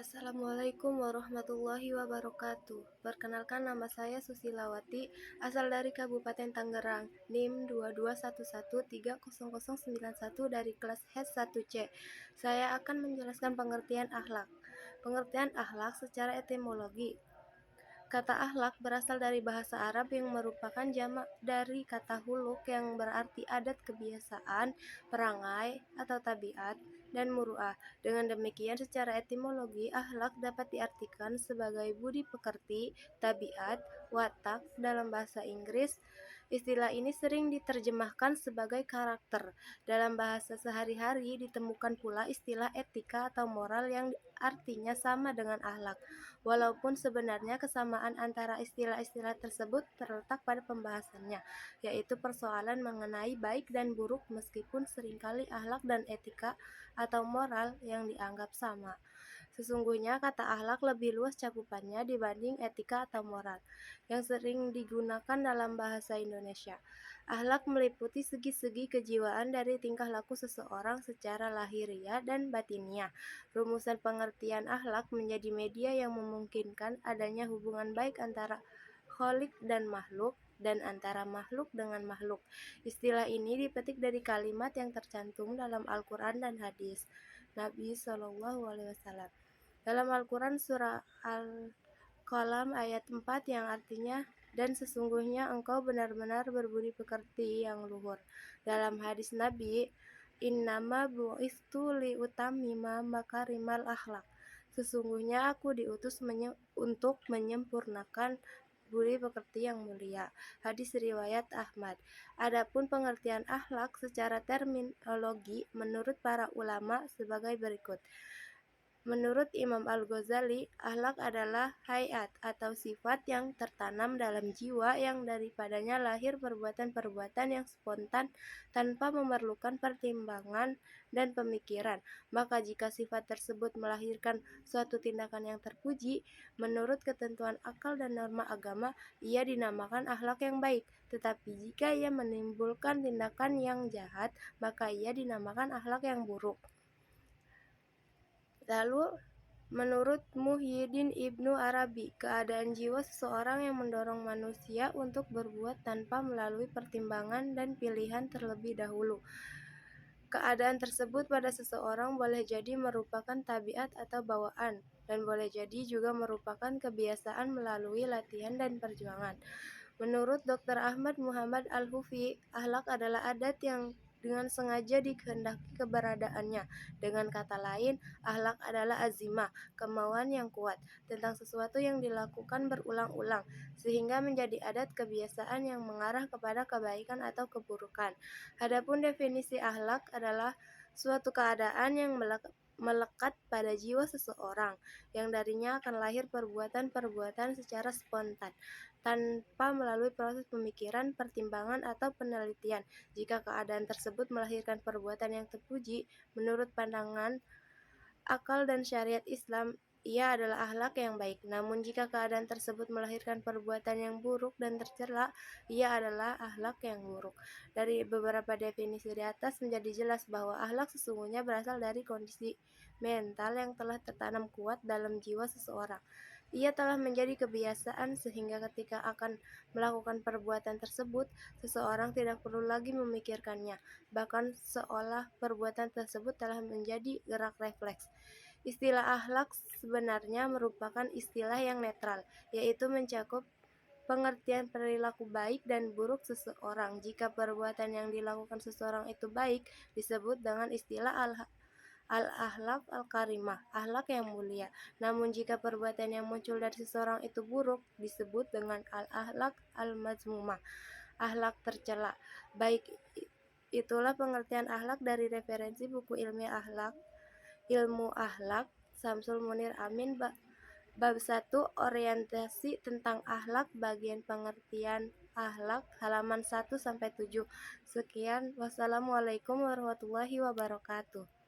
Assalamualaikum warahmatullahi wabarakatuh. Perkenalkan, nama saya Susilawati, asal dari Kabupaten Tangerang, NIM 22113091 dari kelas H1C. Saya akan menjelaskan pengertian akhlak. Pengertian akhlak secara etimologi. Kata akhlak berasal dari bahasa Arab yang merupakan jamak dari kata huluk yang berarti adat, kebiasaan, perangai, atau tabiat, dan muruah. Dengan demikian, secara etimologi, akhlak dapat diartikan sebagai budi pekerti, tabiat, watak dalam bahasa Inggris. Istilah ini sering diterjemahkan sebagai karakter. Dalam bahasa sehari-hari ditemukan pula istilah etika atau moral yang artinya sama dengan akhlak. Walaupun sebenarnya kesamaan antara istilah-istilah tersebut terletak pada pembahasannya, yaitu persoalan mengenai baik dan buruk, meskipun seringkali akhlak dan etika atau moral yang dianggap sama. Sesungguhnya kata akhlak lebih luas cakupannya dibanding etika atau moral yang sering digunakan dalam bahasa Indonesia. Akhlak meliputi segi-segi kejiwaan dari tingkah laku seseorang secara lahiriah dan batiniah. Rumusan pengertian akhlak menjadi media yang memungkinkan adanya hubungan baik antara Khalik dan makhluk, dan antara makhluk dengan makhluk. Istilah ini dipetik dari kalimat yang tercantum dalam Al-Quran dan hadis Nabi SAW. Dalam Al-Quran surah Al-Qalam ayat 4 yang artinya, dan sesungguhnya engkau benar-benar berbudi pekerti yang luhur. Dalam hadis Nabi, innama bu'istu liutammima makarimal akhlak. Sesungguhnya aku diutus untuk menyempurnakan budi pekerti yang mulia. Hadis riwayat Ahmad. Adapun pengertian akhlak secara terminologi menurut para ulama sebagai berikut. Menurut Imam Al-Ghazali, akhlak adalah hayat atau sifat yang tertanam dalam jiwa yang daripadanya lahir perbuatan-perbuatan yang spontan tanpa memerlukan pertimbangan dan pemikiran. Maka jika sifat tersebut melahirkan suatu tindakan yang terpuji, menurut ketentuan akal dan norma agama, ia dinamakan akhlak yang baik. Tetapi jika ia menimbulkan tindakan yang jahat, maka ia dinamakan akhlak yang buruk. Lalu, menurut Muhyiddin Ibnu Arabi, keadaan jiwa seseorang yang mendorong manusia untuk berbuat tanpa melalui pertimbangan dan pilihan terlebih dahulu. Keadaan tersebut pada seseorang boleh jadi merupakan tabiat atau bawaan, dan boleh jadi juga merupakan kebiasaan melalui latihan dan perjuangan. Menurut Dr. Ahmad Muhammad Al-Hufi, akhlak adalah adat yang dengan sengaja dikehendaki keberadaannya. Dengan kata lain, akhlak adalah azimah, kemauan yang kuat tentang sesuatu yang dilakukan berulang-ulang, sehingga menjadi adat kebiasaan yang mengarah kepada kebaikan atau keburukan. Adapun definisi akhlak adalah suatu keadaan yang melekat pada jiwa seseorang, yang darinya akan lahir perbuatan-perbuatan secara spontan, tanpa melalui proses pemikiran, pertimbangan, atau penelitian. Jika keadaan tersebut melahirkan perbuatan yang terpuji, menurut pandangan akal dan syariat Islam, ia adalah akhlak yang baik. Namun jika keadaan tersebut melahirkan perbuatan yang buruk dan tercela, ia adalah akhlak yang buruk. Dari beberapa definisi di atas menjadi jelas bahwa akhlak sesungguhnya berasal dari kondisi mental yang telah tertanam kuat dalam jiwa seseorang. Ia telah menjadi kebiasaan sehingga ketika akan melakukan perbuatan tersebut, seseorang tidak perlu lagi memikirkannya, bahkan seolah perbuatan tersebut telah menjadi gerak refleks. Istilah akhlak sebenarnya merupakan istilah yang netral, yaitu mencakup pengertian perilaku baik dan buruk seseorang. Jika perbuatan yang dilakukan seseorang itu baik, disebut dengan istilah al-akhlak al-karimah, akhlak yang mulia. Namun jika perbuatan yang muncul dari seseorang itu buruk, disebut dengan al-akhlak al-mazmumah, akhlak tercela. Baik, itulah pengertian akhlak dari referensi buku ilmu akhlak Samsul Munir Amin bab 1 orientasi tentang akhlak bagian pengertian akhlak halaman 1-7. Sekian, wassalamualaikum warahmatullahi wabarakatuh.